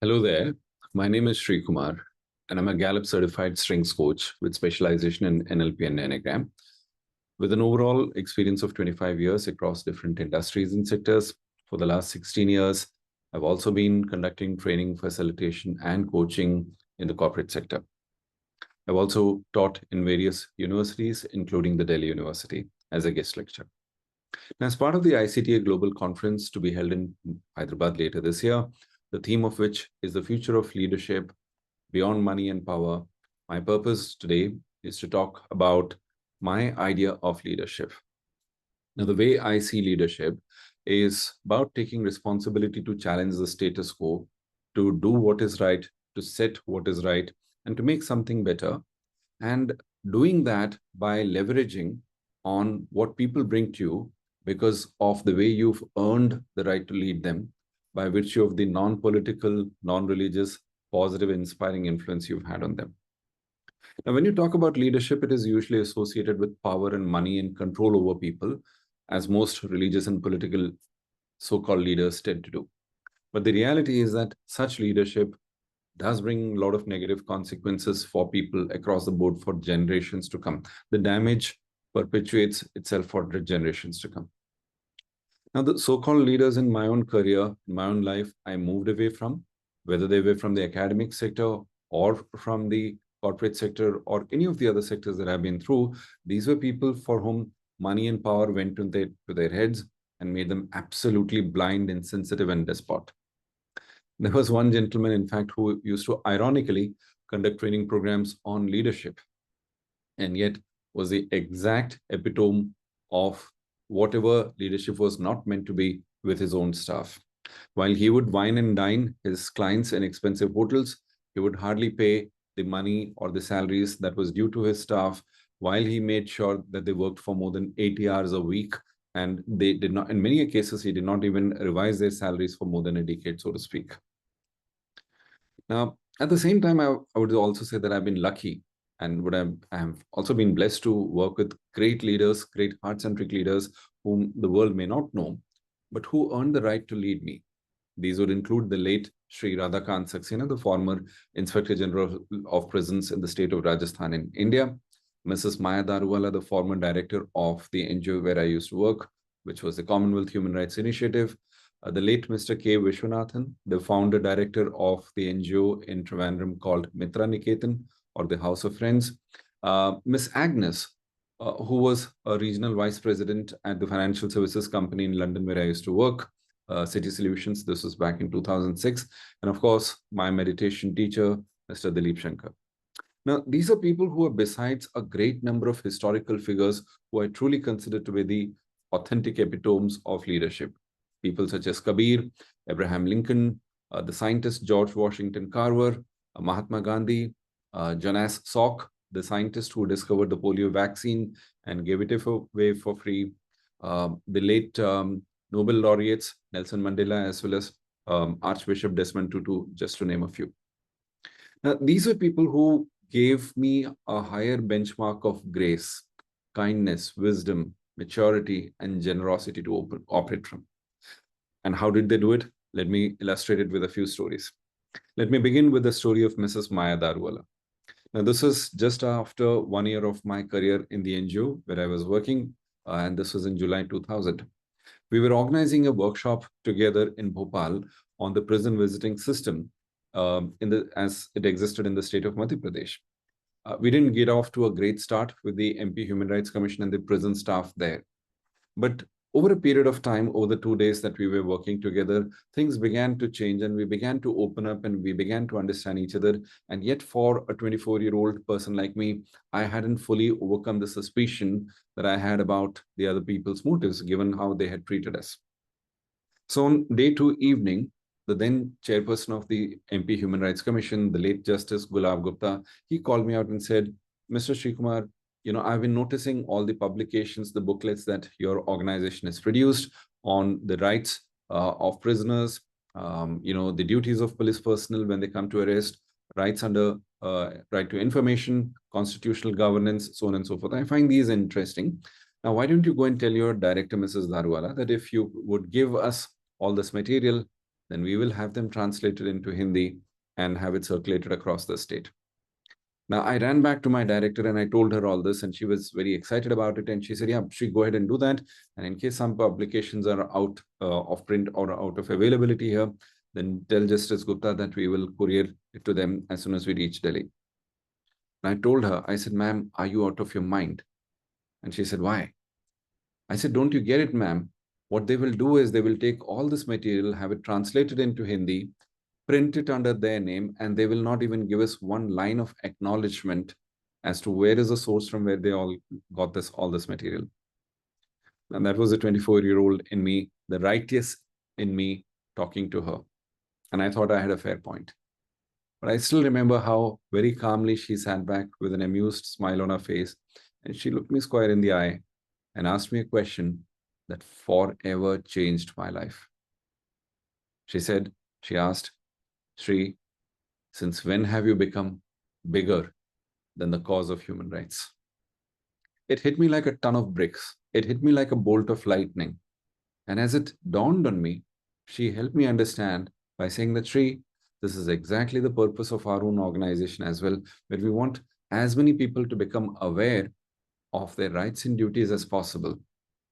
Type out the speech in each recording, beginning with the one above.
Hello there. My name is Sreekumar, and I'm a Gallup Certified Strengths Coach with specialization in NLP and Enneagram. With an overall experience of 25 years across different industries and sectors, for the last 16 years, I've also been conducting training, facilitation, and coaching in the corporate sector. I've also taught in various universities, including the Delhi University, as a guest lecturer. Now, as part of the ICTA-Global Conference to be held in Hyderabad later this year, the theme of which is the future of leadership beyond money and power, my purpose today is to talk about my idea of leadership. Now, the way I see leadership is about taking responsibility to challenge the status quo, to do what is right, to set what is right, and to make something better. And doing that by leveraging on what people bring to you because of the way you've earned the right to lead them by virtue of the non-political, non-religious, positive, inspiring influence you've had on them. Now, when you talk about leadership, it is usually associated with power and money and control over people, as most religious and political so-called leaders tend to do. But the reality is that such leadership does bring a lot of negative consequences for people across the board for generations to come. The damage perpetuates itself for generations to come. Now, the so-called leaders in my own career, in my own life, I moved away from, whether they were from the academic sector or from the corporate sector or any of the other sectors that I've been through, these were people for whom money and power went to their heads and made them absolutely blind, insensitive, and despot. There was one gentleman, in fact, who used to ironically conduct training programs on leadership, and yet was the exact epitome of whatever leadership was not meant to be with his own staff. While he would wine and dine his clients in expensive hotels, he would hardly pay the money or the salaries that was due to his staff, while he made sure that they worked for more than 80 hours a week. And they did not, in many cases, he did not even revise their salaries for more than a decade, so to speak. Now, at the same time, I would also say that I've been lucky and I have also been blessed to work with great leaders, great heart-centric leaders whom the world may not know, but who earned the right to lead me. These would include the late Sri Radhakant Saxena, the former Inspector General of Prisons in the state of Rajasthan in India, Mrs. Maya Daruwala, the former director of the NGO where I used to work, which was the Commonwealth Human Rights Initiative, the late Mr. K. Vishwanathan, the founder director of the NGO in Trivandrum called Mitra Niketan, or the House of Friends, Miss Agnes, who was a regional vice president at the financial services company in London where I used to work, City Solutions. This was back in 2006. And of course, my meditation teacher, Mr. Dilip Shankar. Now, these are people who are besides a great number of historical figures who I truly consider to be the authentic epitomes of leadership. People such as Kabir, Abraham Lincoln, the scientist George Washington Carver, Mahatma Gandhi, Jonas Salk, the scientist who discovered the polio vaccine and gave it away for free, the late Nobel laureates Nelson Mandela, as well as Archbishop Desmond Tutu, just to name a few. Now, these are people who gave me a higher benchmark of grace, kindness, wisdom, maturity, and generosity to operate from. And how did they do it? Let me illustrate it with a few stories. Let me begin with the story of Mrs. Maya Daruwala. Now, this is just after 1 year of my career in the NGO where I was working, and this was in July 2000. We were organizing a workshop together in Bhopal on the prison visiting system as it existed in the state of Madhya Pradesh. We didn't get off to a great start with the MP Human Rights Commission and the prison staff there. But over a period of time, over the 2 days that we were working together, things began to change and we began to open up and we began to understand each other. And yet for a 24-year-old person like me, I hadn't fully overcome the suspicion that I had about the other people's motives, given how they had treated us. So on day 2 evening, the then chairperson of the MP Human Rights Commission, the late Justice Gulab Gupta, he called me out and said, Mr. Sreekumar, I've been noticing all the publications, the booklets that your organization has produced on the rights of prisoners, the duties of police personnel when they come to arrest, rights under right to information, constitutional governance, so on and so forth. I find these interesting. Now, why don't you go and tell your director, Mrs. Daruwala, that if you would give us all this material, then we will have them translated into Hindi and have it circulated across the state. Now, I ran back to my director and I told her all this, and she was very excited about it. And she said, yeah, she go ahead and do that. And in case some publications are out of print or out of availability here, then tell Justice Gupta that we will courier it to them as soon as we reach Delhi. And I told her, I said, ma'am, are you out of your mind? And she said, why? I said, don't you get it, ma'am? What they will do is they will take all this material, have it translated into Hindi, print it under their name, and they will not even give us one line of acknowledgement as to where is the source from where they all got all this material. And that was a 24-year-old in me, the righteous in me, talking to her. And I thought I had a fair point. But I still remember how very calmly she sat back with an amused smile on her face, and she looked me square in the eye and asked me a question that forever changed my life. She asked, Sri, since when have you become bigger than the cause of human rights? It hit me like a ton of bricks. It hit me like a bolt of lightning. And as it dawned on me, she helped me understand by saying that, Sri, this is exactly the purpose of our own organization as well, where we want as many people to become aware of their rights and duties as possible.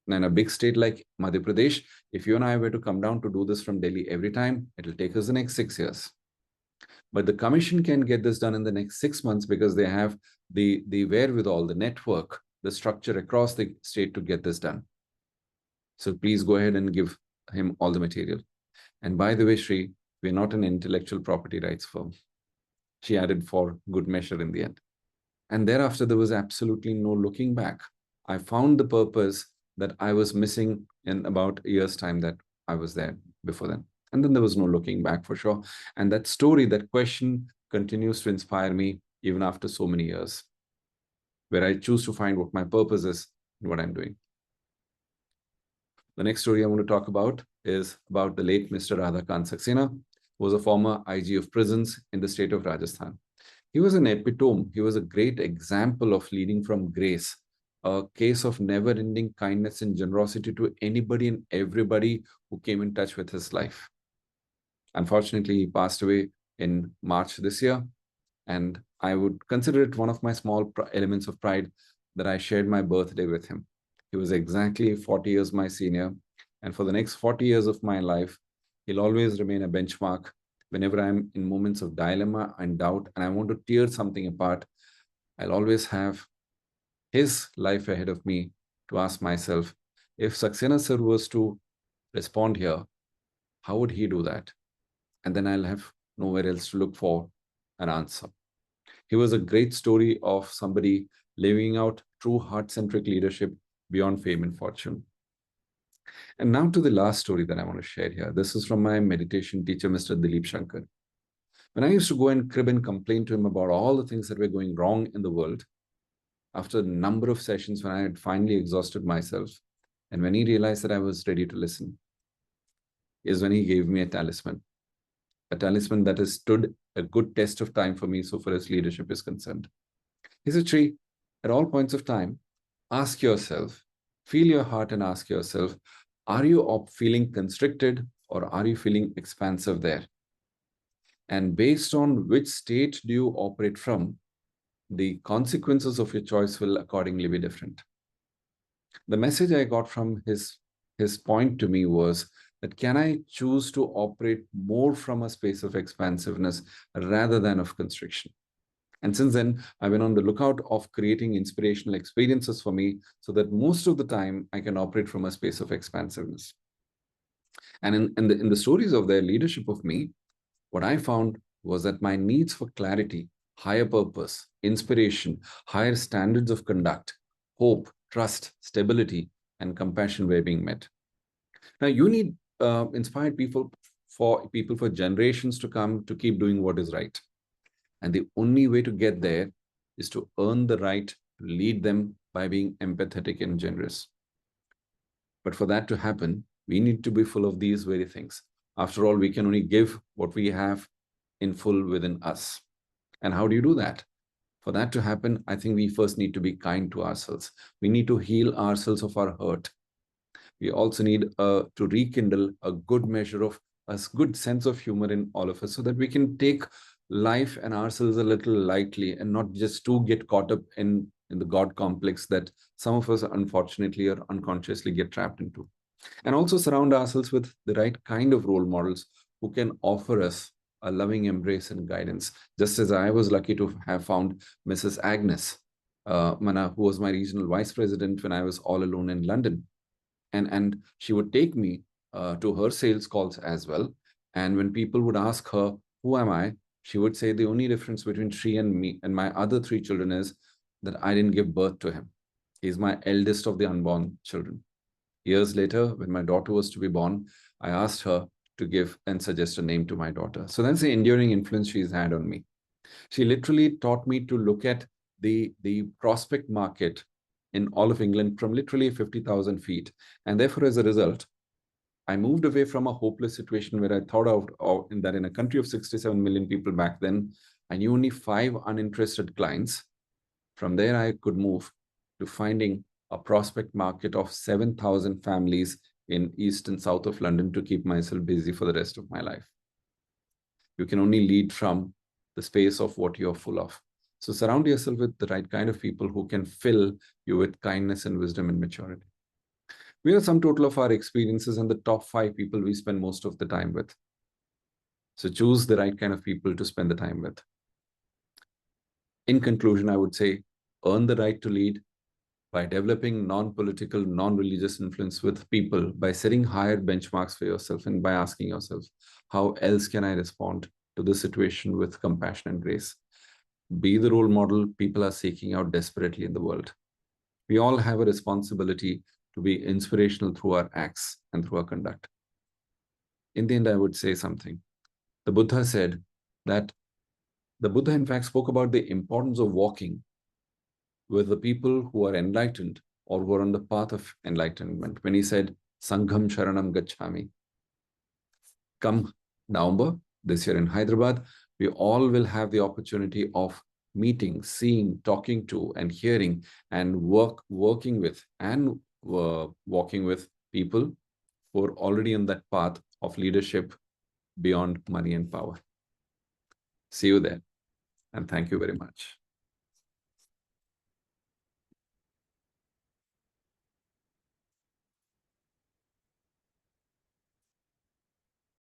And in a big state like Madhya Pradesh, if you and I were to come down to do this from Delhi every time, it'll take us the next 6 years. But the commission can get this done in the next 6 months because they have the wherewithal, the network, the structure across the state to get this done. So please go ahead and give him all the material. And by the way, Sri, we're not an intellectual property rights firm. She added for good measure in the end. And thereafter, there was absolutely no looking back. I found the purpose that I was missing in about a year's time that I was there before then. And then there was no looking back for sure. And that story, that question continues to inspire me even after so many years, where I choose to find what my purpose is and what I'm doing. The next story I want to talk about is about the late Mr. Radhakant Saxena, who was a former IG of prisons in the state of Rajasthan. He was an epitome. He was a great example of leading from grace, a case of never-ending kindness and generosity to anybody and everybody who came in touch with his life. Unfortunately, he passed away in March this year, and I would consider it one of my small elements of pride that I shared my birthday with him. He was exactly 40 years my senior, and for the next 40 years of my life, he'll always remain a benchmark. Whenever I'm in moments of dilemma and doubt and I want to tear something apart, I'll always have his life ahead of me to ask myself, if Saxena sir was to respond here, how would he do that? And then I'll have nowhere else to look for an answer. He was a great story of somebody living out true heart-centric leadership beyond fame and fortune. And now to the last story that I want to share here. This is from my meditation teacher, Mr. Dilip Shankar. When I used to go and crib and complain to him about all the things that were going wrong in the world, after a number of sessions when I had finally exhausted myself, and when he realized that I was ready to listen, is when he gave me a talisman that has stood a good test of time for me so far as leadership is concerned. He said, Sri, at all points of time, ask yourself, feel your heart and ask yourself, are you feeling constricted or are you feeling expansive there? And based on which state do you operate from, the consequences of your choice will accordingly be different. The message I got from his point to me was that can I choose to operate more from a space of expansiveness rather than of constriction? And since then, I've been on the lookout of creating inspirational experiences for me so that most of the time I can operate from a space of expansiveness. And in the stories of their leadership of me, what I found was that my needs for clarity, higher purpose, inspiration, higher standards of conduct, hope, trust, stability, and compassion were being met. Now, you need inspired people for generations to come to keep doing what is right. And the only way to get there is to earn the right to lead them by being empathetic and generous. But for that to happen, we need to be full of these very things. After all, we can only give what we have in full within us. And how do you do that? For that to happen, I think we first need to be kind to ourselves. We need to heal ourselves of our hurt. We also need to rekindle a good measure of a good sense of humor in all of us so that we can take life and ourselves a little lightly and not just to get caught up in the God complex that some of us unfortunately or unconsciously get trapped into. And also surround ourselves with the right kind of role models who can offer us a loving embrace and guidance. Just as I was lucky to have found Mrs. Agnes Mana, who was my regional vice president when I was all alone in London. And she would take me to her sales calls as well. And when people would ask her, who am I? She would say the only difference between she and me and my other three children is that I didn't give birth to him. He's my eldest of the unborn children. Years later, when my daughter was to be born, I asked her to give and suggest a name to my daughter. So that's the enduring influence she's had on me. She literally taught me to look at the prospect market in all of England from literally 50,000 feet. And therefore, as a result, I moved away from a hopeless situation where I thought of that in a country of 67 million people back then, I knew only 5 uninterested clients. From there, I could move to finding a prospect market of 7,000 families in east and south of London to keep myself busy for the rest of my life. You can only lead from the space of what you're full of. So surround yourself with the right kind of people who can fill you with kindness and wisdom and maturity. We are sum total of our experiences and the top 5 people we spend most of the time with. So choose the right kind of people to spend the time with. In conclusion, I would say, earn the right to lead by developing non-political, non-religious influence with people, by setting higher benchmarks for yourself and by asking yourself, how else can I respond to this situation with compassion and grace? Be the role model people are seeking out desperately in the world. We all have a responsibility to be inspirational through our acts and through our conduct. In the end, I would say something. The Buddha said that the Buddha, in fact, spoke about the importance of walking with the people who are enlightened or who are on the path of enlightenment when he said, Sangham Sharanam Gacchami. Come November, this year in Hyderabad, we all will have the opportunity of meeting, seeing, talking to, and hearing, and working with walking with people who are already on that path of leadership beyond money and power. See you there, and thank you very much.